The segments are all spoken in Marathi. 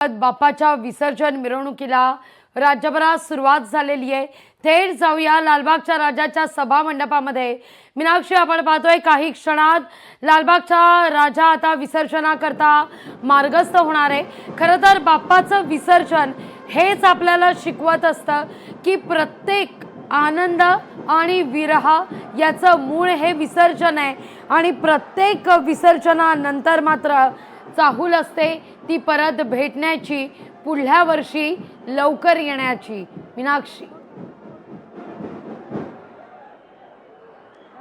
बाप्पाच्या विसर्जन मिरवणुकीला राज्यभरात सुरुवात झालेली आहे। थेट जाऊया लालबागच्या राजाच्या सभा मंडपामध्ये। मीनाक्षी, आपण पाहतोय काही क्षणात लालबागचा राजा आता विसर्जनाकरता मार्गस्थ होणार आहे। खरं तर बाप्पाचं विसर्जन हेच आपल्याला शिकवत असतं की प्रत्येक आनंद आणि विरह याचं मूळ हे विसर्जन आहे आणि प्रत्येक विसर्जनानंतर मात्र चाहूल असते ती परत भेटण्याची, पुढल्या वर्षी लवकर येण्याची। मीनाक्षी,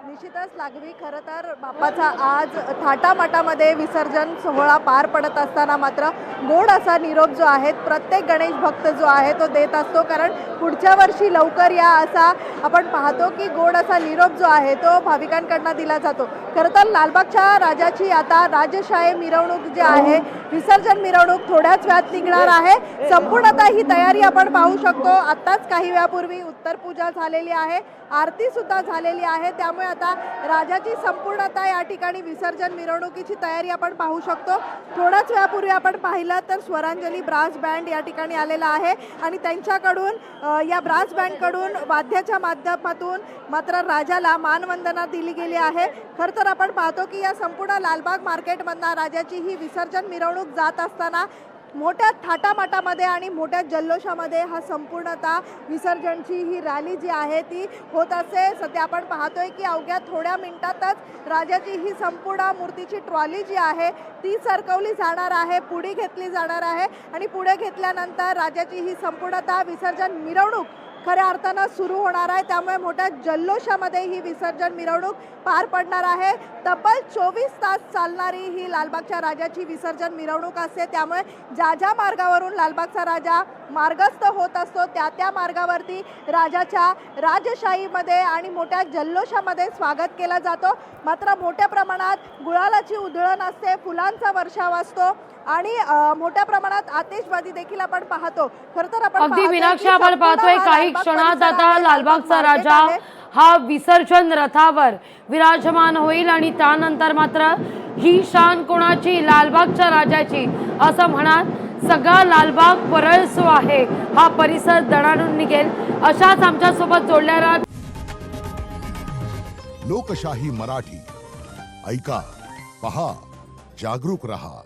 निश्चितच लागवी खरं तर बाप्पाचा आज थाटामाटामध्ये विसर्जन सोहळा पार पडत असताना मात्र गोड असा निरोप जो आहे प्रत्येक गणेश भक्त जो आहे तो देत असतो, कारण पुढच्या वर्षी लवकर या असा आपण पाहतो की गोड असा निरोप जो आहे तो भाविकांकडून दिला जातो। खरं तर लालबागच्या राजाची आता राजशाही मिरवणूक जी आहे, विसर्जन मिरवणूक थोड्याच वेळात निघणार आहे। संपूर्णतः ही तयारी आपण पाहू शकतो। आत्ताच काही वेळापूर्वी उत्तर पूजा झालेली आहे, आरती सुद्धा झालेली आहे, त्यामुळे आता राजाची संपूर्णतः या ठिकाणी विसर्जन मिरवणुकीची तयारी आपण पाहू शकतो। थोड्याच वेळापूर्वी आपण पाहिलं तर स्वरांजली ब्रास बँड या ठिकाणी आलेला आहे आणि त्यांच्याकडून या ब्रास बँडकडून वाद्याच्या माध्यमातून मात्र राजाला मानवंदना दिली गेली आहे। खरं तर आपण पाहतो की या संपूर्ण लालबाग मार्केटमधनं राजाची ही विसर्जन मिरवणूक जात असताना मोठ्या थाटामाटामध्ये आणि मोठ्या जल्लोषामध्ये हा संपूर्णतः विसर्जनची ही रॅली जी आहे ती होत असते। सध्या आपण पाहतोय की अवघ्या थोड्या मिनिटातच राजाची ही संपूर्ण मूर्तीची ट्रॉली जी आहे ती सरकवली जाणार आहे, पुढे घेतली जाणार आहे आणि पुढे घेतल्यानंतर राजाची ही संपूर्णतः विसर्जन मिरवणूक खऱ्या अर्थानं सुरू होणार आहे। त्यामुळे मोठ्या जल्लोषामध्ये ही विसर्जन मिरवणूक पार पडणार आहे। तब्बल 24 तास चालणारी ही लालबागच्या राजाची विसर्जन मिरवणूक असते, त्यामुळे ज्या ज्या मार्गावरून लालबागचा राजा मार्गस्थ होत असतो त्या मार्गावरती राजाच्या राजशाहीमध्ये आणि मोठ्या जल्लोषामध्ये स्वागत केलं जातो। मात्र मोठ्या प्रमाणात गुलालाची उधळण असते, फुलांचा वर्षाव असतो आणि मोठ्या प्रमाणात आतिषबाजी देखील आपण पाहतो। खरं तर आपण अगदी मीनाक्षी, आपण पाहतोय काही क्षणात आता लालबागचा राजा हा विसर्जन रथावर विराजमान होईल आणि त्यानंतर मात्र ही शान कोणाची? लालबागच्या राजाची असं म्हणत सगळा लालबाग परळसो आहे हा परिसर दणाणून निघेल। अशाच आमच्या सोबत जोडलेला लोकशाही मराठी ऐका, पहा, जागरूक रहा।